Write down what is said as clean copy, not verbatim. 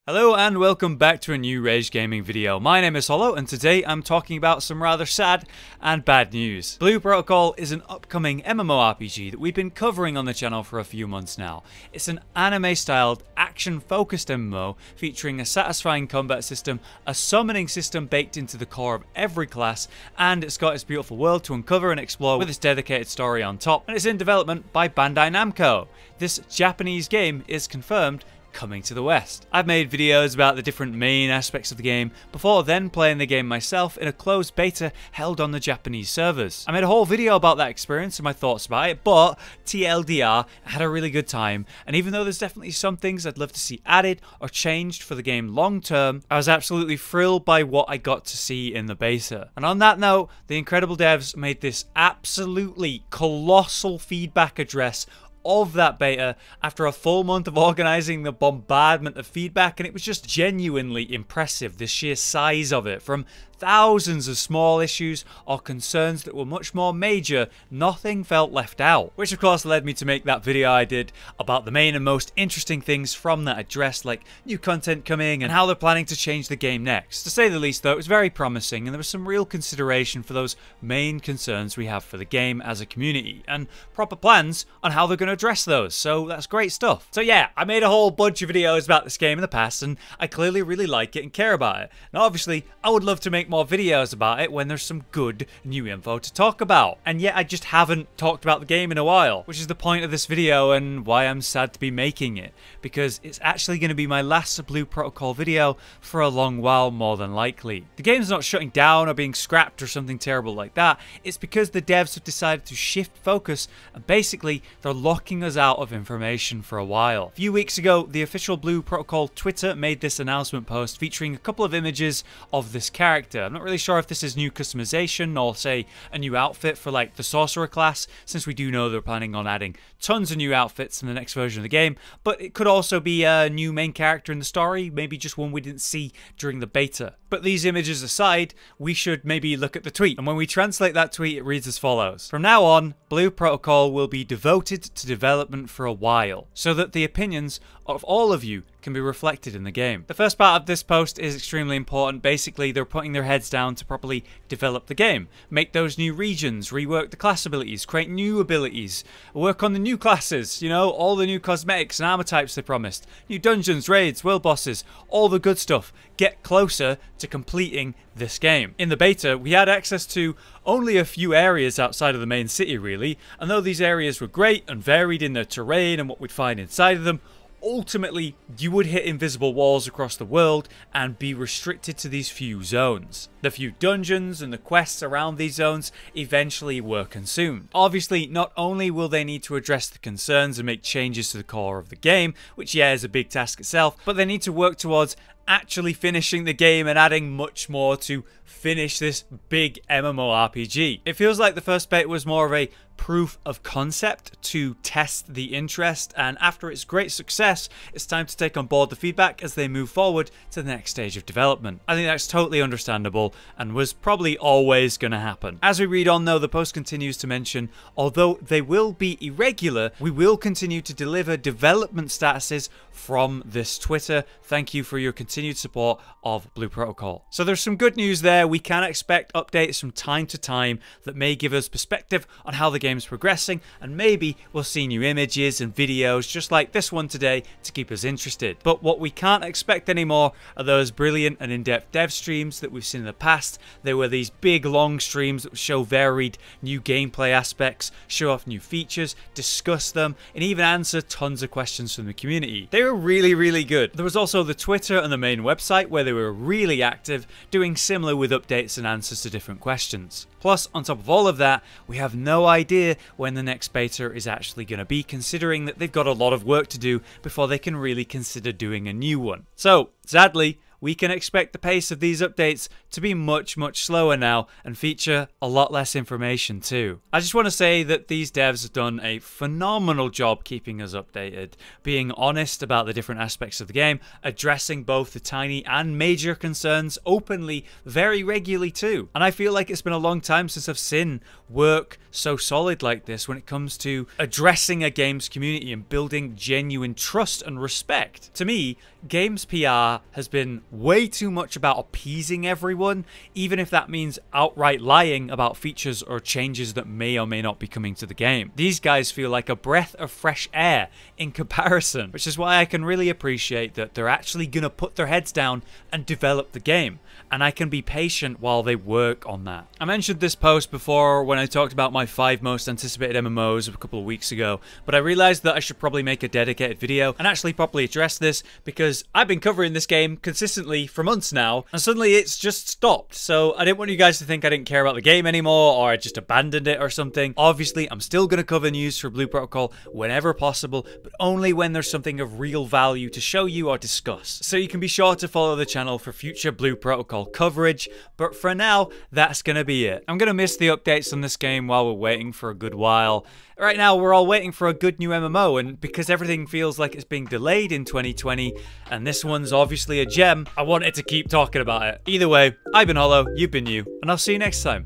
Hello and welcome back to a new Rage Gaming video. My name is Hollow and today I'm talking about some rather sad and bad news. Blue Protocol is an upcoming MMORPG that we've been covering on the channel for a few months now. It's an anime-styled, action-focused MMO featuring a satisfying combat system, a summoning system baked into the core of every class, and it's got its beautiful world to uncover and explore with its dedicated story on top, and it's in development by Bandai Namco. This Japanese game is confirmed coming to the West. I've made videos about the different main aspects of the game before then playing the game myself in a closed beta held on the Japanese servers. I made a whole video about that experience and my thoughts about it, but TLDR, I had a really good time, and even though there's definitely some things I'd love to see added or changed for the game long term, I was absolutely thrilled by what I got to see in the beta. And on that note, the incredible devs made this absolutely colossal feedback address of that beta after a full month of organizing the bombardment of feedback, and it was just genuinely impressive, the sheer size of it. From thousands of small issues or concerns that were much more major, nothing felt left out. Which of course led me to make that video I did about the main and most interesting things from that address, like new content coming and how they're planning to change the game next. To say the least though, it was very promising and there was some real consideration for those main concerns we have for the game as a community, and proper plans on how they're going to address those, so that's great stuff. So yeah, I made a whole bunch of videos about this game in the past and I clearly really like it and care about it. Now obviously, I would love to make more videos about it when there's some good new info to talk about, and yet I just haven't talked about the game in a while, which is the point of this video and why I'm sad to be making it, because it's actually going to be my last Blue Protocol video for a long while, more than likely. The game's not shutting down or being scrapped or something terrible like that, it's because the devs have decided to shift focus and basically they're locking us out of information for a while. A few weeks ago, the official Blue Protocol Twitter made this announcement post featuring a couple of images of this character. I'm not really sure if this is new customization or say a new outfit for like the sorcerer class, since we do know they're planning on adding tons of new outfits in the next version of the game, but it could also be a new main character in the story, maybe just one we didn't see during the beta. But these images aside, we should maybe look at the tweet, and when we translate that tweet it reads as follows: "From now on, Blue Protocol will be devoted to development for a while, so that the opinions of all of you can be reflected in the game." The first part of this post is extremely important. Basically, they're putting their heads down to properly develop the game, make those new regions, rework the class abilities, create new abilities, work on the new classes, you know, all the new cosmetics and armor types they promised, new dungeons, raids, world bosses, all the good stuff. Get closer to completing this game. In the beta, we had access to only a few areas outside of the main city really, and though these areas were great and varied in their terrain and what we'd find inside of them, ultimately, you would hit invisible walls across the world and be restricted to these few zones. The few dungeons and the quests around these zones eventually were consumed. Obviously, not only will they need to address the concerns and make changes to the core of the game, which yeah is a big task itself, but they need to work towards actually finishing the game and adding much more to finish this big MMORPG. It feels like the first beta was more of a proof of concept to test the interest, and after its great success, it's time to take on board the feedback as they move forward to the next stage of development. I think that's totally understandable and was probably always going to happen. As we read on though, the post continues to mention, although they will be irregular, we will continue to deliver development statuses from this Twitter. Thank you for your continued support of Blue Protocol. So there's some good news there. We can expect updates from time to time that may give us perspective on how the game's progressing, and maybe we'll see new images and videos just like this one today to keep us interested. But what we can't expect anymore are those brilliant and in-depth dev streams that we've seen in the past. They were these big long streams that show varied new gameplay aspects, show off new features, discuss them, and even answer tons of questions from the community. They were really good. There was also the Twitter and the main website where they were really active, doing similar with updates and answers to different questions. Plus, on top of all of that, we have no idea when the next beta is actually going to be, considering that they've got a lot of work to do before they can really consider doing a new one. So, sadly, we can expect the pace of these updates to be much slower now and feature a lot less information too. I just want to say that these devs have done a phenomenal job keeping us updated, being honest about the different aspects of the game, addressing both the tiny and major concerns openly very regularly too. And I feel like it's been a long time since I've seen work so solid like this when it comes to addressing a game's community and building genuine trust and respect. To me, games PR has been way too much about appeasing everyone, even if that means outright lying about features or changes that may or may not be coming to the game. These guys feel like a breath of fresh air in comparison, which is why I can really appreciate that they're actually gonna put their heads down and develop the game, and I can be patient while they work on that. I mentioned this post before when I talked about my 5 most anticipated MMOs a couple of weeks ago, but I realized that I should probably make a dedicated video and actually properly address this, because I've been covering this game consistently for months now, and suddenly it's just stopped. So I didn't want you guys to think I didn't care about the game anymore, or I just abandoned it or something. Obviously, I'm still going to cover news for Blue Protocol whenever possible, but only when there's something of real value to show you or discuss. So you can be sure to follow the channel for future Blue Protocol coverage, but for now, that's going to be it. I'm going to miss the updates on this game while we're waiting for a good while. Right now, we're all waiting for a good new MMO, and because everything feels like it's being delayed in 2020, and this one's obviously a gem, I wanted to keep talking about it. Either way, I've been Hollow, you've been you, and I'll see you next time.